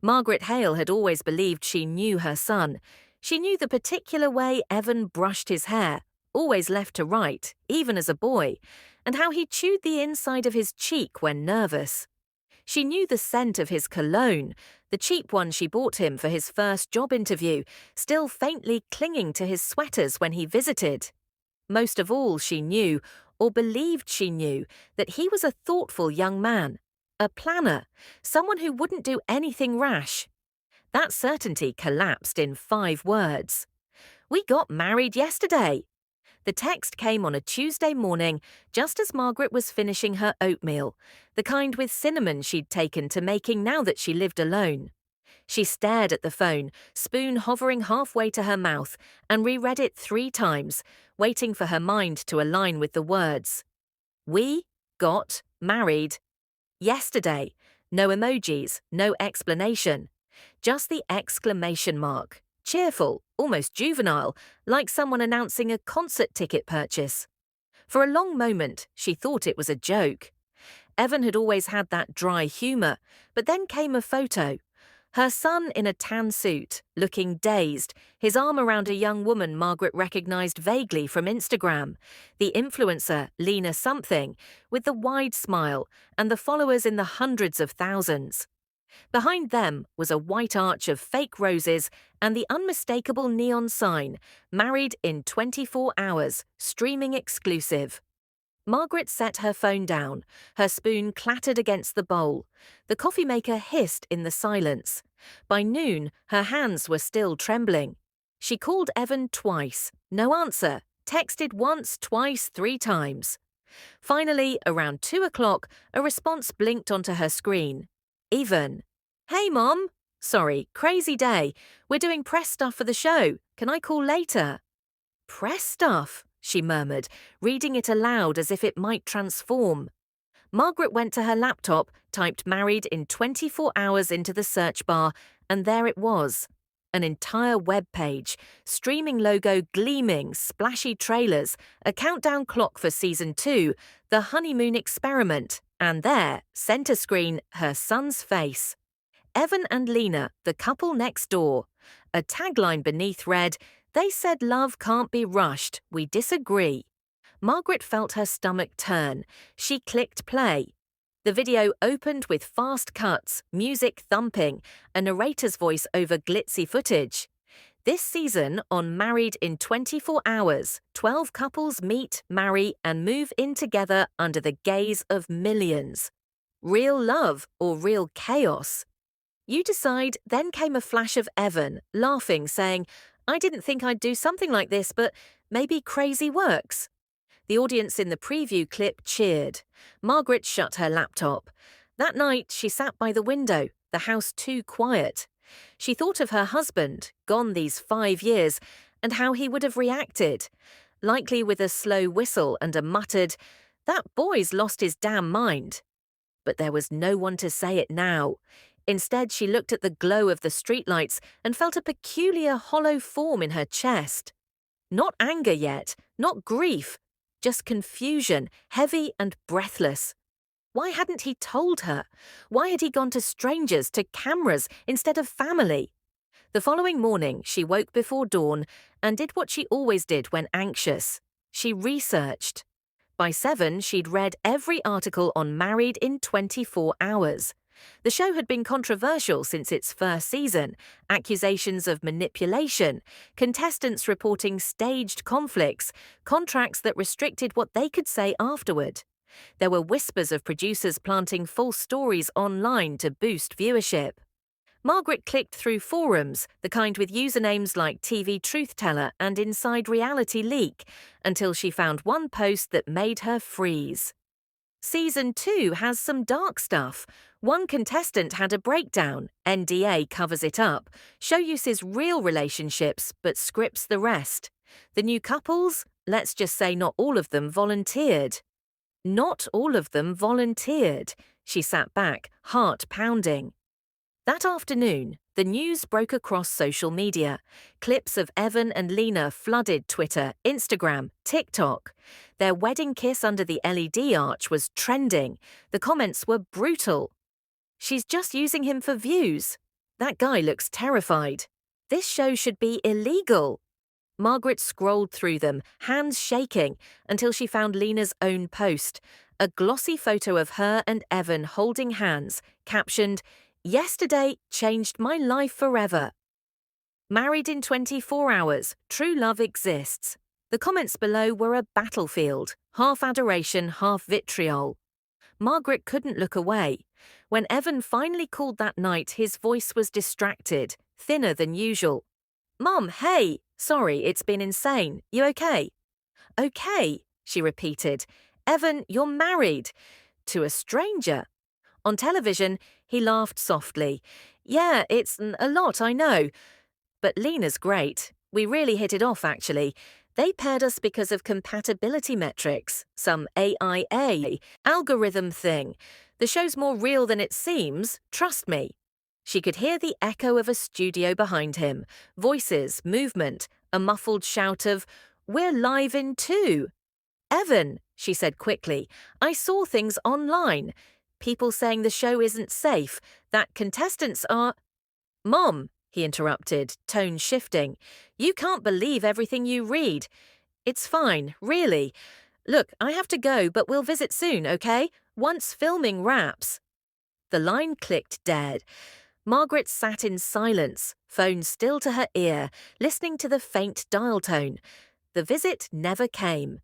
Margaret Hale had always believed she knew her son. She knew the particular way Evan brushed his hair, always left to right, even as a boy, and how he chewed the inside of his cheek when nervous. She knew the scent of his cologne, the cheap one she bought him for his first job interview, still faintly clinging to his sweaters when he visited. Most of all, she knew, or believed she knew, that he was a thoughtful young man, a planner, someone who wouldn't do anything rash. That certainty collapsed in 5 words. "We got married yesterday." The text came on a Tuesday morning, just as Margaret was finishing her oatmeal, the kind with cinnamon she'd taken to making now that she lived alone. She stared at the phone, spoon hovering halfway to her mouth, and reread it 3 times, waiting for her mind to align with the words. "We got married yesterday." No emojis, no explanation. Just the exclamation mark. Cheerful, almost juvenile, like someone announcing a concert ticket purchase. For a long moment, she thought it was a joke. Evan had always had that dry humour, but then came a photo. Her son in a tan suit, looking dazed, his arm around a young woman Margaret recognised vaguely from Instagram, the influencer Lena something, with the wide smile and the followers in the hundreds of thousands. Behind them was a white arch of fake roses and the unmistakable neon sign, "Married in 24 hours, streaming exclusive." Margaret set her phone down. Her spoon clattered against the bowl. The coffee maker hissed in the silence. By noon, her hands were still trembling. She called Evan twice. No answer. Texted once, twice, 3 times. Finally, around 2 o'clock, a response blinked onto her screen. Evan. "Hey, Mom. Sorry, crazy day. We're doing press stuff for the show. Can I call later?" "Press stuff," she murmured, reading it aloud as if it might transform. Margaret went to her laptop, typed "married in 24 hours" into the search bar, and there it was. An entire web page, streaming logo gleaming, splashy trailers, a countdown clock for season 2, the honeymoon experiment, and there, center screen, her son's face. Evan and Lena, the couple next door. A tagline beneath read, "They said love can't be rushed. We disagree." Margaret felt her stomach turn. She clicked play. The video opened with fast cuts, music thumping, a narrator's voice over glitzy footage. This season on Married in 24 Hours, 12 couples meet, marry, and move in together under the gaze of millions. Real love or real chaos? You decide. Then came a flash of Evan, laughing, saying, "I didn't think I'd do something like this, but maybe crazy works." The audience in the preview clip cheered. Margaret shut her laptop. That night, she sat by the window, the house too quiet. She thought of her husband, gone these 5 years, and how he would have reacted. Likely with a slow whistle and a muttered, "That boy's lost his damn mind." But there was no one to say it now. Instead, she looked at the glow of the streetlights and felt a peculiar hollow form in her chest. Not anger yet, not grief, just confusion, heavy and breathless. Why hadn't he told her? Why had he gone to strangers, to cameras, instead of family? The following morning, she woke before dawn and did what she always did when anxious. She researched. By 7, she'd read every article on Married in 24 Hours. The show had been controversial since its first season, accusations of manipulation, contestants reporting staged conflicts, contracts that restricted what they could say afterward. There were whispers of producers planting false stories online to boost viewership. Margaret clicked through forums, the kind with usernames like TV Truth Teller and Inside Reality Leak, until she found one post that made her freeze. Season 2 has some dark stuff. One contestant had a breakdown, NDA covers it up. Show uses real relationships, but scripts the rest. The new couples? Let's just say not all of them volunteered. Not all of them volunteered. She sat back, heart pounding. That afternoon, the news broke across social media. Clips of Evan and Lena flooded Twitter, Instagram, TikTok. Their wedding kiss under the LED arch was trending. The comments were brutal. "She's just using him for views." That guy looks terrified. This show should be illegal. Margaret scrolled through them, hands shaking, until she found Lena's own post, a glossy photo of her and Evan holding hands, captioned, "Yesterday changed my life forever." Married in 24 hours, true love exists. The comments below were a battlefield, half adoration, half vitriol. Margaret couldn't look away. When Evan finally called that night, his voice was distracted, thinner than usual. "Mom, hey! Sorry, it's been insane. You okay?" "Okay," she repeated. "Evan, you're married. To a stranger." On television, he laughed softly. "Yeah, it's a lot, I know. But Lena's great. We really hit it off, actually. They paired us because of compatibility metrics, some AIA algorithm thing. The show's more real than it seems, trust me." She could hear the echo of a studio behind him, voices, movement, a muffled shout of, "We're live in 2. "Evan," she said quickly, "I saw things online. People saying the show isn't safe, that contestants are—" "Mom," he interrupted, tone shifting, "you can't believe everything you read. It's fine, really. Look, I have to go, but we'll visit soon, okay? Once filming wraps." The line clicked dead. Margaret sat in silence, phone still to her ear, listening to the faint dial tone. The visit never came.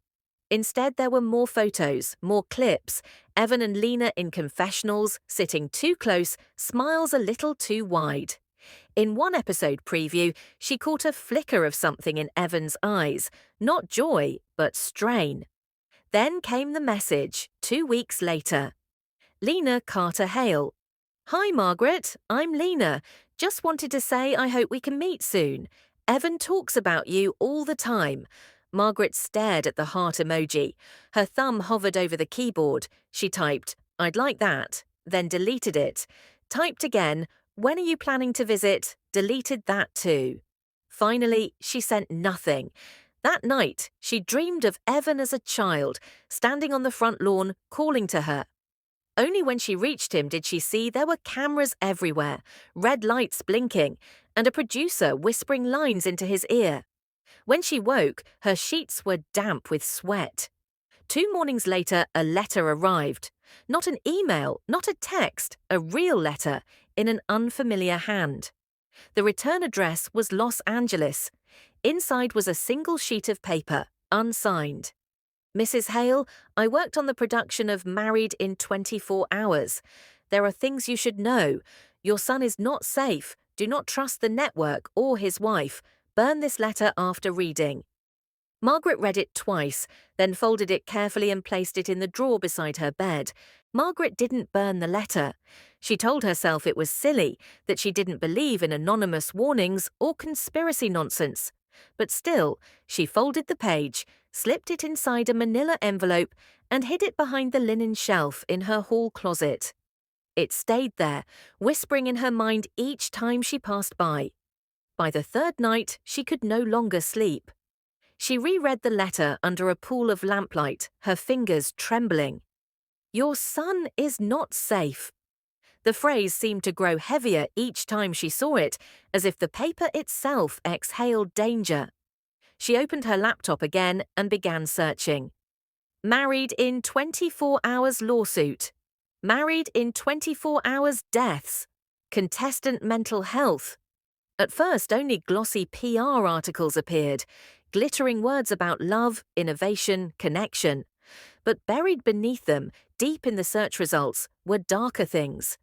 Instead, there were more photos, more clips. Evan and Lena in confessionals, sitting too close, smiles a little too wide. In one episode preview, she caught a flicker of something in Evan's eyes, not joy, but strain. Then came the message, 2 weeks later. Lena Carter Hale. "Hi, Margaret. I'm Lena. Just wanted to say I hope we can meet soon. Evan talks about you all the time." Margaret stared at the heart emoji. Her thumb hovered over the keyboard. She typed, "I'd like that," then deleted it. Typed again, "When are you planning to visit?" Deleted that too. Finally, she sent nothing. That night, she dreamed of Evan as a child, standing on the front lawn, calling to her. Only when she reached him did she see there were cameras everywhere, red lights blinking, and a producer whispering lines into his ear. When she woke, her sheets were damp with sweat. 2 mornings later, a letter arrived. Not an email, not a text, a real letter, in an unfamiliar hand. The return address was Los Angeles. Inside was a single sheet of paper, unsigned. "Mrs. Hale, I worked on the production of Married in 24 Hours. There are things you should know. Your son is not safe. Do not trust the network or his wife. Burn this letter after reading." Margaret read it twice, then folded it carefully and placed it in the drawer beside her bed. Margaret didn't burn the letter. She told herself it was silly, that she didn't believe in anonymous warnings or conspiracy nonsense. But still, she folded the page, slipped it inside a manila envelope, and hid it behind the linen shelf in her hall closet. It stayed there, whispering in her mind each time she passed by. By the 3rd night, she could no longer sleep. She reread the letter under a pool of lamplight, her fingers trembling. "Your son is not safe." The phrase seemed to grow heavier each time she saw it, as if the paper itself exhaled danger. She opened her laptop again and began searching. Married in 24 hours lawsuit. Married in 24 hours deaths. Contestant mental health. At first, only glossy PR articles appeared, glittering words about love, innovation, connection. But buried beneath them, deep in the search results, were darker things.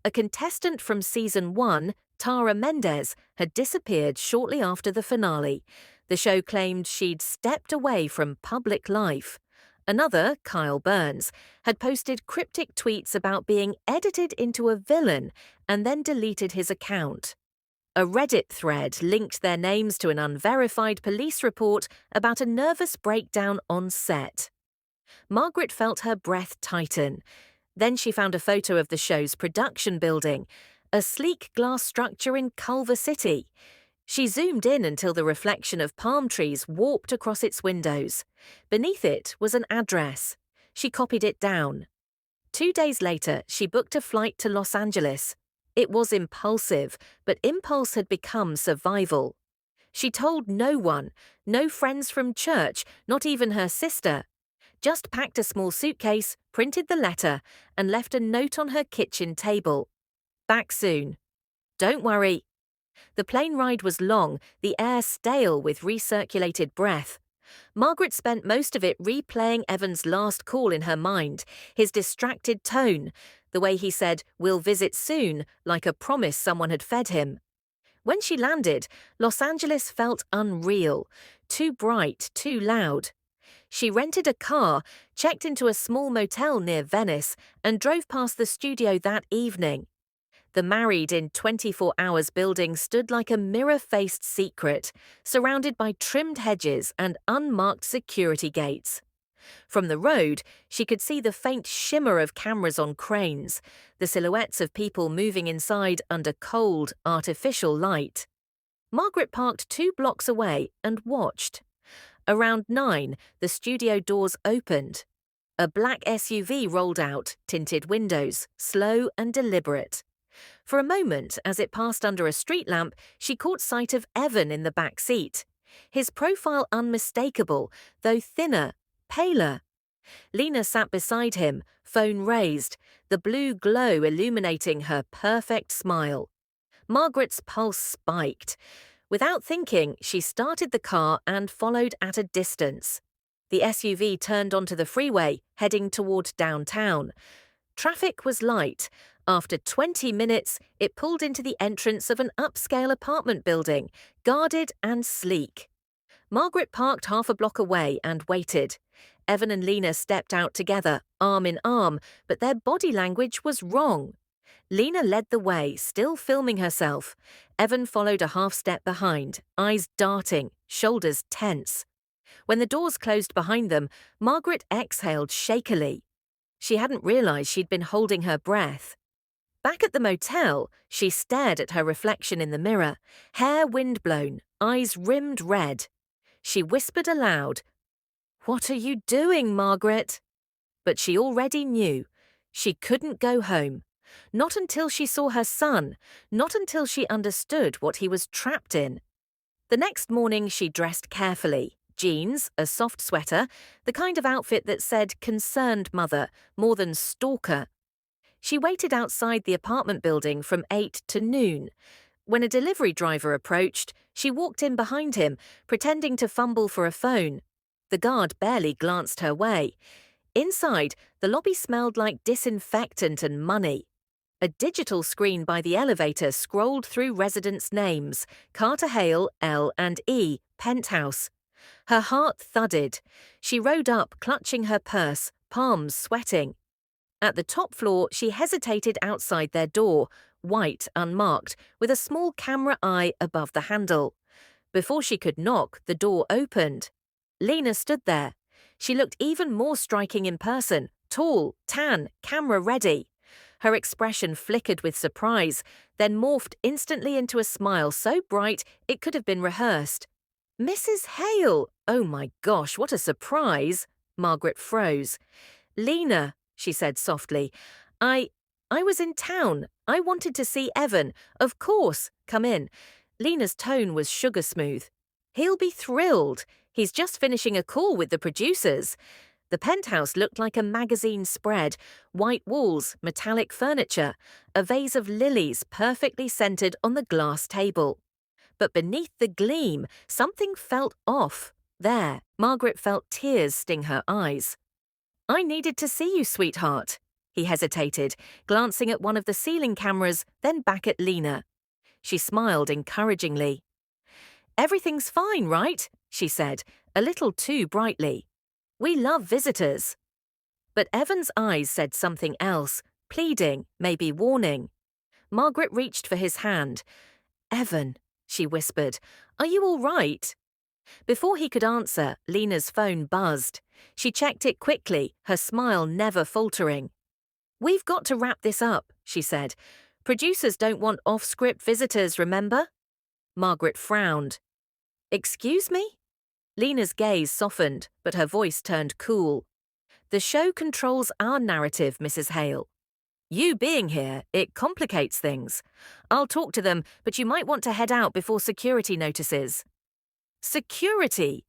A contestant from season 1, Tara Mendez, had disappeared shortly after the finale. The show claimed she'd stepped away from public life. Another, Kyle Burns, had posted cryptic tweets about being edited into a villain and then deleted his account. A Reddit thread linked their names to an unverified police report about a nervous breakdown on set. Margaret felt her breath tighten. Then she found a photo of the show's production building, a sleek glass structure in Culver City. She zoomed in until the reflection of palm trees warped across its windows. Beneath it was an address. She copied it down. 2 days later, she booked a flight to Los Angeles. It was impulsive, but impulse had become survival. She told no one, no friends from church, not even her sister. Just packed a small suitcase, printed the letter, and left a note on her kitchen table. Back soon. Don't worry. The plane ride was long, the air stale with recirculated breath. Margaret spent most of it replaying Evan's last call in her mind, his distracted tone, the way he said, "We'll visit soon," like a promise someone had fed him. When she landed, Los Angeles felt unreal, too bright, too loud. She rented a car, checked into a small motel near Venice, and drove past the studio that evening. The Married in 24 Hours building stood like a mirror-faced secret, surrounded by trimmed hedges and unmarked security gates. From the road, she could see the faint shimmer of cameras on cranes, the silhouettes of people moving inside under cold, artificial light. Margaret parked 2 blocks away and watched. Around 9, the studio doors opened. A black SUV rolled out, tinted windows, slow and deliberate. For a moment, as it passed under a street lamp, she caught sight of Evan in the back seat. His profile unmistakable, though thinner, paler. Lena sat beside him, phone raised, the blue glow illuminating her perfect smile. Margaret's pulse spiked. Without thinking, she started the car and followed at a distance. The SUV turned onto the freeway, heading toward downtown. Traffic was light. After 20 minutes, it pulled into the entrance of an upscale apartment building, guarded and sleek. Margaret parked half a block away and waited. Evan and Lena stepped out together, arm in arm, but their body language was wrong. Lena led the way, still filming herself. Evan followed a half step behind, eyes darting, shoulders tense. When the doors closed behind them, Margaret exhaled shakily. She hadn't realized she'd been holding her breath. Back at the motel, she stared at her reflection in the mirror, hair windblown, eyes rimmed red. She whispered aloud, "What are you doing, Margaret?" But she already knew. She couldn't go home. Not until she saw her son, not until she understood what he was trapped in. The next morning she dressed carefully. Jeans, a soft sweater, the kind of outfit that said concerned mother, more than stalker. She waited outside the apartment building from 8 to noon. When a delivery driver approached, she walked in behind him, pretending to fumble for a phone. The guard barely glanced her way. Inside, the lobby smelled like disinfectant and money. A digital screen by the elevator scrolled through residents' names: Carter Hale, L and E, penthouse. Her heart thudded. She rode up, clutching her purse, palms sweating. At the top floor, she hesitated outside their door, white, unmarked, with a small camera eye above the handle. Before she could knock, the door opened. Lena stood there. She looked even more striking in person, tall, tan, camera ready. Her expression flickered with surprise, then morphed instantly into a smile so bright it could have been rehearsed. "Mrs. Hale! Oh my gosh, what a surprise!" Margaret froze. "Lena," she said softly, I was in town. I wanted to see Evan. Of course, come in." Lena's tone was sugar smooth. "He'll be thrilled. He's just finishing a call with the producers." The penthouse looked like a magazine spread, white walls, metallic furniture, a vase of lilies perfectly centered on the glass table. But beneath the gleam, something felt off. There, Margaret felt tears sting her eyes. "I needed to see you, sweetheart." He hesitated, glancing at one of the ceiling cameras, then back at Lena. She smiled encouragingly. "Everything's fine, right?" she said, a little too brightly. "We love visitors." But Evan's eyes said something else, pleading, maybe warning. Margaret reached for his hand. "Evan," she whispered, "are you all right?" Before he could answer, Lena's phone buzzed. She checked it quickly, her smile never faltering. "We've got to wrap this up," she said. "Producers don't want off-script visitors, remember?" Margaret frowned. "Excuse me?" Lena's gaze softened, but her voice turned cool. "The show controls our narrative, Mrs. Hale." You being here, it complicates things. I'll talk to them, but you might want to head out before security notices. Security?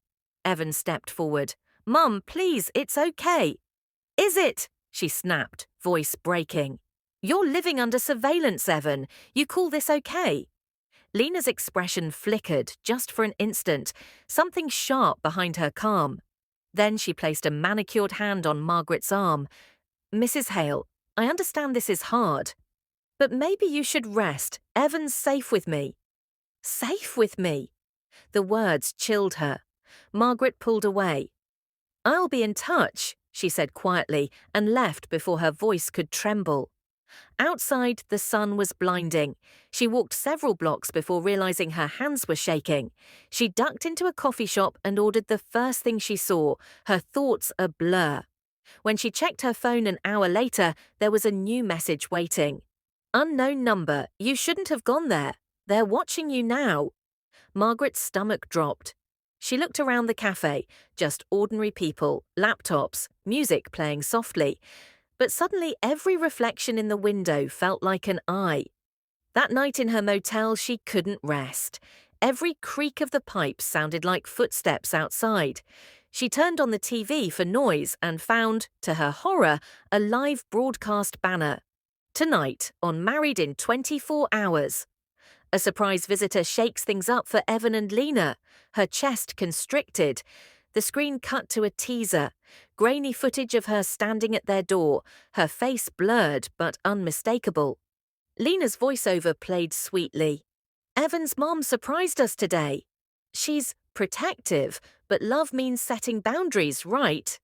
Evan stepped forward. Mum, please, it's okay. Is it? She snapped, voice breaking. You're living under surveillance, Evan. You call this okay? Lena's expression flickered just for an instant, something sharp behind her calm. Then she placed a manicured hand on Margaret's arm. Mrs. Hale, I understand this is hard, but maybe you should rest. Evan's safe with me. Safe with me? The words chilled her. Margaret pulled away. I'll be in touch, she said quietly, and left before her voice could tremble. Outside, the sun was blinding. She walked several blocks before realizing her hands were shaking. She ducked into a coffee shop and ordered the first thing she saw, her thoughts a blur. When she checked her phone an hour later, there was a new message waiting. Unknown number, you shouldn't have gone there. They're watching you now. Margaret's stomach dropped. She looked around the cafe, just ordinary people, laptops, music playing softly. But suddenly every reflection in the window felt like an eye. That night in her motel, she couldn't rest. Every creak of the pipes sounded like footsteps outside. She turned on the TV for noise and found, to her horror, a live broadcast banner. Tonight, on Married in 24 Hours. A surprise visitor shakes things up for Evan and Lena, her chest constricted. The screen cut to a teaser, grainy footage of her standing at their door, her face blurred but unmistakable. Lena's voiceover played sweetly. Evan's mom surprised us today. She's protective, but love means setting boundaries, right?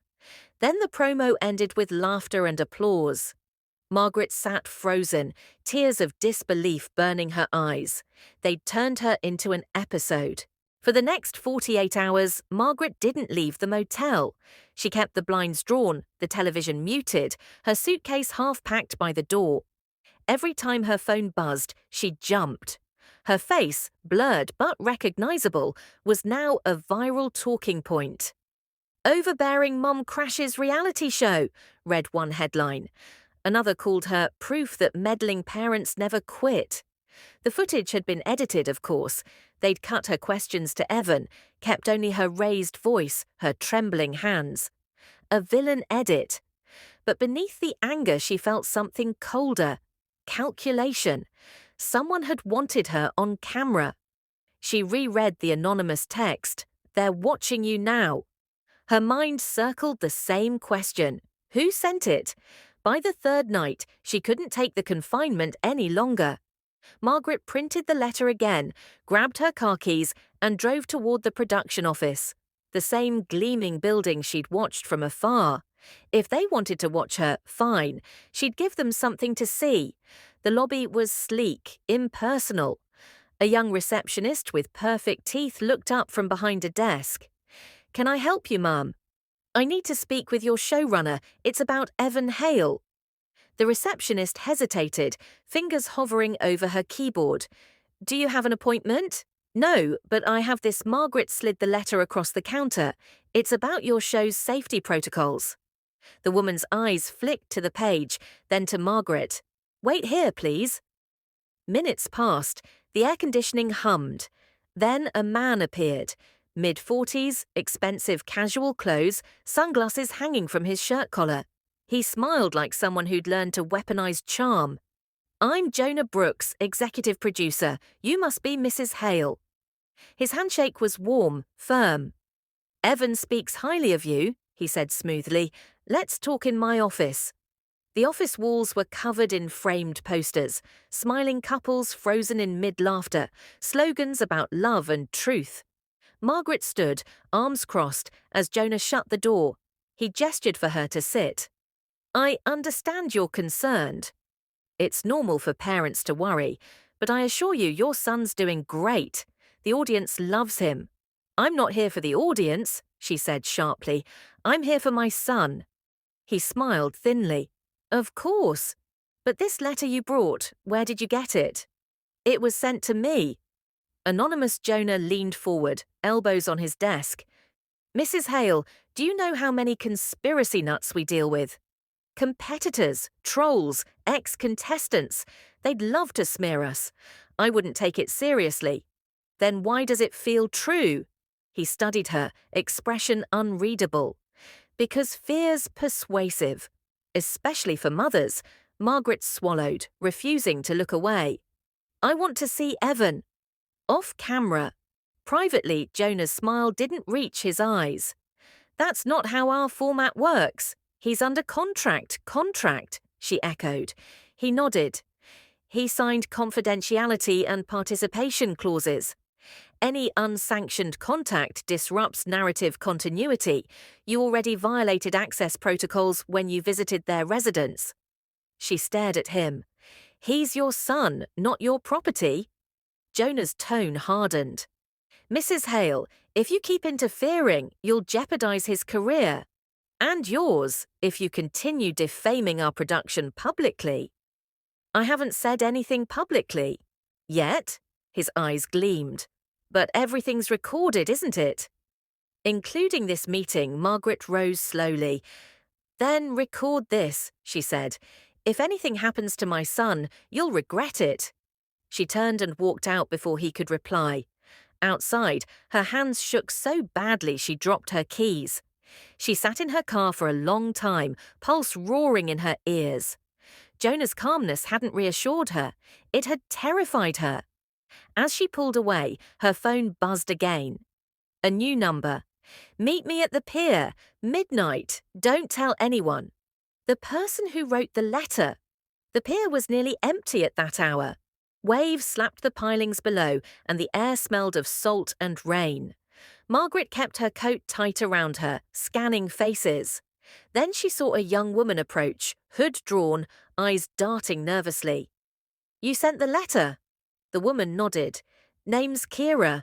Then the promo ended with laughter and applause. Margaret sat frozen, tears of disbelief burning her eyes. They'd turned her into an episode. For the next 48 hours, Margaret didn't leave the motel. She kept the blinds drawn, the television muted, her suitcase half-packed by the door. Every time her phone buzzed, she jumped. Her face, blurred but recognizable, was now a viral talking point. Overbearing Mom Crashes reality show, read one headline. Another called her proof that meddling parents never quit. The footage had been edited, of course. They'd cut her questions to Evan, kept only her raised voice, her trembling hands. A villain edit. But beneath the anger she felt something colder. Calculation. Someone had wanted her on camera. She reread the anonymous text. They're watching you now. Her mind circled the same question. Who sent it? By the third night, she couldn't take the confinement any longer. Margaret printed the letter again, grabbed her car keys, and drove toward the production office. The same gleaming building she'd watched from afar. If they wanted to watch her, fine. She'd give them something to see. The lobby was sleek, impersonal. A young receptionist with perfect teeth looked up from behind a desk. Can I help you, ma'am? I need to speak with your showrunner. It's about Evan Hale. The receptionist hesitated, fingers hovering over her keyboard. Do you have an appointment? No, but I have this. Margaret slid the letter across the counter. It's about your show's safety protocols. The woman's eyes flicked to the page, then to Margaret. Wait here, please. Minutes passed. The air conditioning hummed. Then a man appeared. Mid-40s, expensive casual clothes, sunglasses hanging from his shirt collar. He smiled like someone who'd learned to weaponize charm. I'm Jonah Brooks, executive producer. You must be Mrs. Hale. His handshake was warm, firm. Evan speaks highly of you, he said smoothly. Let's talk in my office. The office walls were covered in framed posters, smiling couples frozen in mid-laughter, slogans about love and truth. Margaret stood, arms crossed, as Jonah shut the door. He gestured for her to sit. I understand you're concerned. It's normal for parents to worry, but I assure you your son's doing great. The audience loves him. I'm not here for the audience, she said sharply. I'm here for my son. He smiled thinly. Of course. But this letter you brought, where did you get it? It was sent to me. Anonymous Jonah leaned forward, elbows on his desk. Mrs. Hale, do you know how many conspiracy nuts we deal with? Competitors, trolls, ex-contestants. They'd love to smear us. I wouldn't take it seriously. Then why does it feel true? He studied her, expression unreadable. Because fear's persuasive. Especially for mothers. Margaret swallowed, refusing to look away. I want to see Evan. Off camera. Privately, Jonah's smile didn't reach his eyes. That's not how our format works. He's under contract, she echoed. He nodded. He signed confidentiality and participation clauses. Any unsanctioned contact disrupts narrative continuity. You already violated access protocols when you visited their residence. She stared at him. He's your son, not your property. Jonah's tone hardened. Mrs. Hale, if you keep interfering, you'll jeopardize his career. And yours, if you continue defaming our production publicly. I haven't said anything publicly. Yet? His eyes gleamed. But everything's recorded, isn't it? Including this meeting, Margaret rose slowly. Then record this, she said. If anything happens to my son, you'll regret it. She turned and walked out before he could reply. Outside, her hands shook so badly she dropped her keys. She sat in her car for a long time, pulse roaring in her ears. Jonah's calmness hadn't reassured her. It had terrified her. As she pulled away, her phone buzzed again. A new number. Meet me at the pier. Midnight. Don't tell anyone. The person who wrote the letter. The pier was nearly empty at that hour. Waves slapped the pilings below, and the air smelled of salt and rain. Margaret kept her coat tight around her, scanning faces. Then she saw a young woman approach, hood drawn, eyes darting nervously. You sent the letter? The woman nodded. Name's Kira.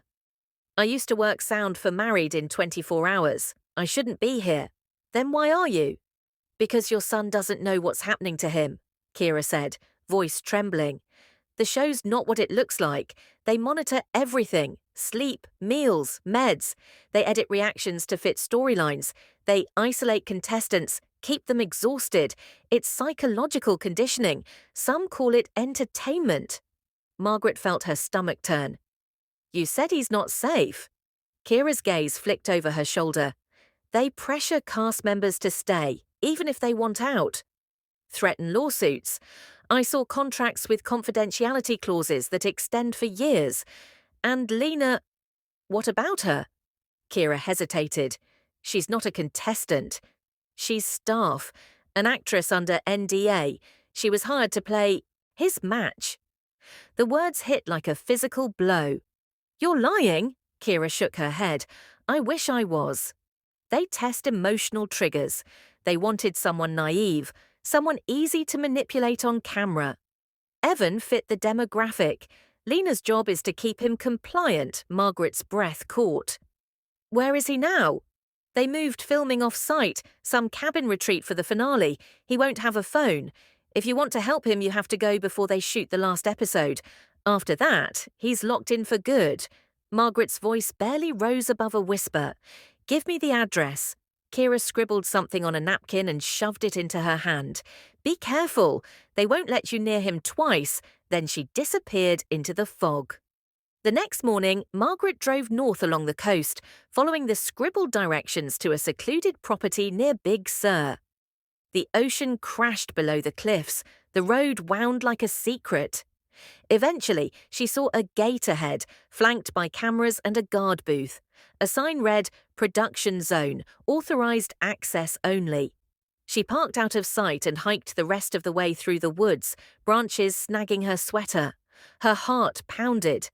I used to work sound for Married in 24 hours. I shouldn't be here. Then why are you? Because your son doesn't know what's happening to him, Kira said, voice trembling. The show's not what it looks like. They monitor everything. Sleep, meals, meds. They edit reactions to fit storylines. They isolate contestants, keep them exhausted. It's psychological conditioning. Some call it entertainment. Margaret felt her stomach turn. You said he's not safe. Kira's gaze flicked over her shoulder. They pressure cast members to stay, even if they want out. Threaten lawsuits. I saw contracts with confidentiality clauses that extend for years. And Lena… What about her? Kira hesitated. She's not a contestant. She's staff, an actress under NDA. She was hired to play his match. The words hit like a physical blow. You're lying, Kira shook her head. I wish I was. They test emotional triggers. They wanted someone naive, someone easy to manipulate on camera. Evan fit the demographic. Lena's job is to keep him compliant, Margaret's breath caught. Where is he now? They moved filming off-site, some cabin retreat for the finale. He won't have a phone. If you want to help him, you have to go before they shoot the last episode. After that, he's locked in for good. Margaret's voice barely rose above a whisper. Give me the address. Kira scribbled something on a napkin and shoved it into her hand. Be careful. They won't let you near him twice. Then she disappeared into the fog. The next morning, Margaret drove north along the coast, following the scribbled directions to a secluded property near Big Sur. The ocean crashed below the cliffs. The road wound like a secret. Eventually, she saw a gate ahead, flanked by cameras and a guard booth. A sign read, Production Zone, Authorized Access Only. She parked out of sight and hiked the rest of the way through the woods, branches snagging her sweater. Her heart pounded.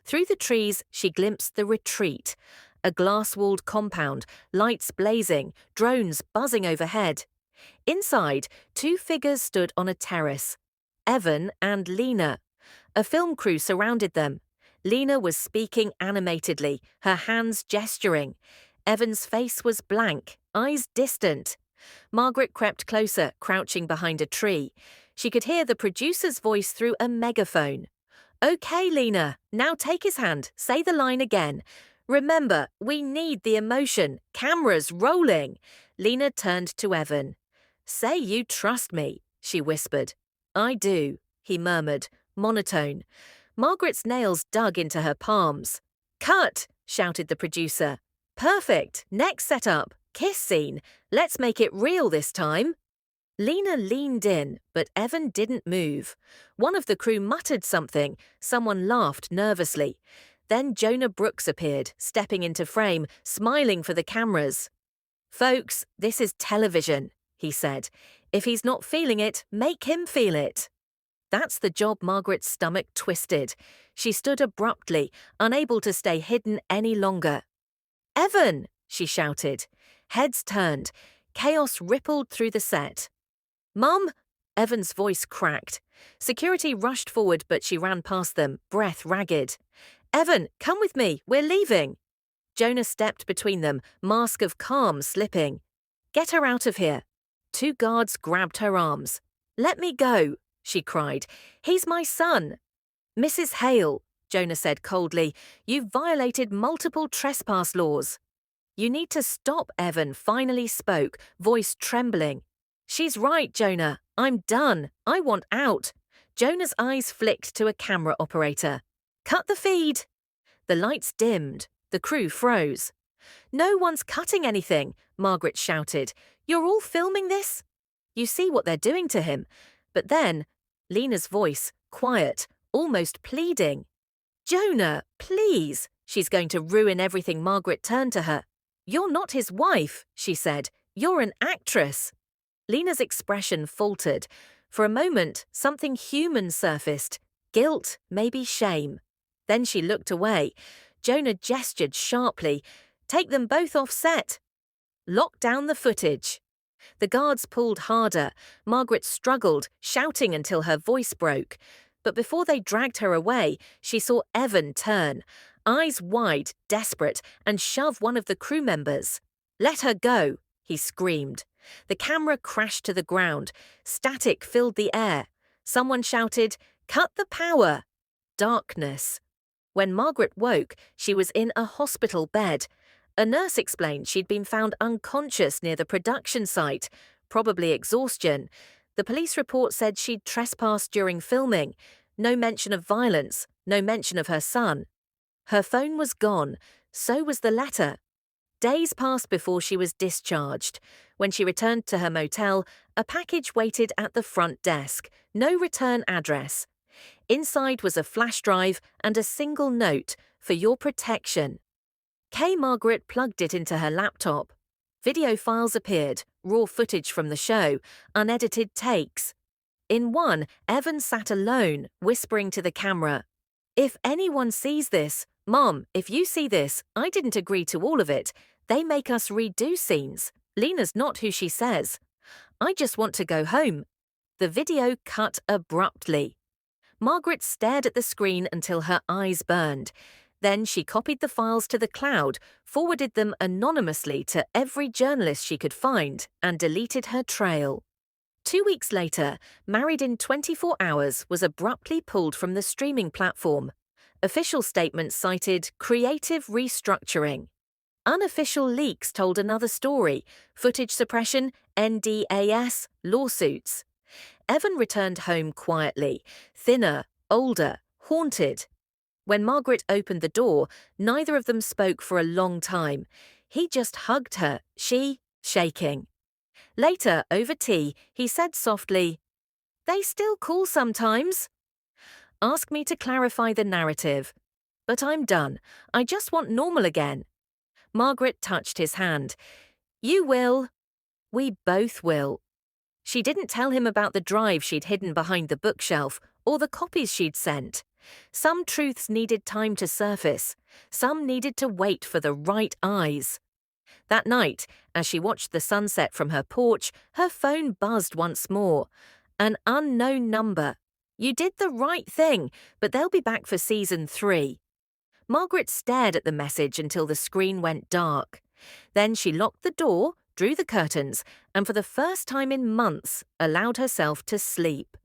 Through the trees, she glimpsed the retreat. A glass-walled compound, lights blazing, drones buzzing overhead. Inside, two figures stood on a terrace. Evan and Lena. A film crew surrounded them. Lena was speaking animatedly, her hands gesturing. Evan's face was blank, eyes distant. Margaret crept closer, crouching behind a tree. She could hear the producer's voice through a megaphone. Okay, Lena, now take his hand, say the line again. Remember, we need the emotion, cameras rolling. Lena turned to Evan. Say you trust me, she whispered. I do, he murmured, monotone. Margaret's nails dug into her palms. Cut, shouted the producer. Perfect, next setup, kiss scene. Let's make it real this time. Lena leaned in, but Evan didn't move. One of the crew muttered something. Someone laughed nervously. Then Jonah Brooks appeared, stepping into frame, smiling for the cameras. Folks, this is television, he said. If he's not feeling it, make him feel it. That's the job. Margaret's stomach twisted. She stood abruptly, unable to stay hidden any longer. Evan, she shouted. Heads turned. Chaos rippled through the set. Mum? Evan's voice cracked. Security rushed forward, but she ran past them, breath ragged. Evan, come with me, we're leaving. Jonah stepped between them, mask of calm slipping. Get her out of here. Two guards grabbed her arms. Let me go, she cried. He's my son. Mrs. Hale, Jonah said coldly, you've violated multiple trespass laws. You need to stop, Evan finally spoke, voice trembling. She's right, Jonah. I'm done. I want out. Jonah's eyes flicked to a camera operator. Cut the feed. The lights dimmed. The crew froze. No one's cutting anything, Margaret shouted. You're all filming this? You see what they're doing to him. But then, Lena's voice, quiet, almost pleading. Jonah, please. She's going to ruin everything. Margaret turned to her. You're not his wife, she said. You're an actress. Lena's expression faltered. For a moment, something human surfaced. Guilt, maybe shame. Then she looked away. Jonah gestured sharply. Take them both off set. Lock down the footage. The guards pulled harder. Margaret struggled, shouting until her voice broke. But before they dragged her away, she saw Evan turn, eyes wide, desperate, and shove one of the crew members. Let her go, he screamed. The camera crashed to the ground. Static filled the air. Someone shouted, Cut the power! Darkness. When Margaret woke, she was in a hospital bed. A nurse explained she'd been found unconscious near the production site, probably exhaustion. The police report said she'd trespassed during filming. No mention of violence, no mention of her son. Her phone was gone, so was the letter. Days passed before she was discharged. When she returned to her motel, a package waited at the front desk, no return address. Inside was a flash drive and a single note, for your protection. Margaret plugged it into her laptop. Video files appeared, raw footage from the show, unedited takes. In one, Evan sat alone, whispering to the camera. If anyone sees this, Mom, if you see this, I didn't agree to all of it. They make us redo scenes. Lena's not who she says. I just want to go home. The video cut abruptly. Margaret stared at the screen until her eyes burned. Then she copied the files to the cloud, forwarded them anonymously to every journalist she could find, and deleted her trail. 2 weeks later, Married in 24 Hours was abruptly pulled from the streaming platform. Official statements cited creative restructuring. Unofficial leaks told another story: footage suppression, NDAS, lawsuits. Evan returned home quietly, thinner, older, haunted. When Margaret opened the door, neither of them spoke for a long time. He just hugged her, she shaking. Later, over tea, he said softly, "They still call sometimes. Ask me to clarify the narrative. But I'm done. I just want normal again." Margaret touched his hand. "You will. We both will." She didn't tell him about the drive she'd hidden behind the bookshelf or the copies she'd sent. Some truths needed time to surface. Some needed to wait for the right eyes. That night, as she watched the sunset from her porch, her phone buzzed once more. An unknown number. "You did the right thing, but they'll be back for season 3. Margaret stared at the message until the screen went dark. Then she locked the door, drew the curtains, and for the first time in months, allowed herself to sleep.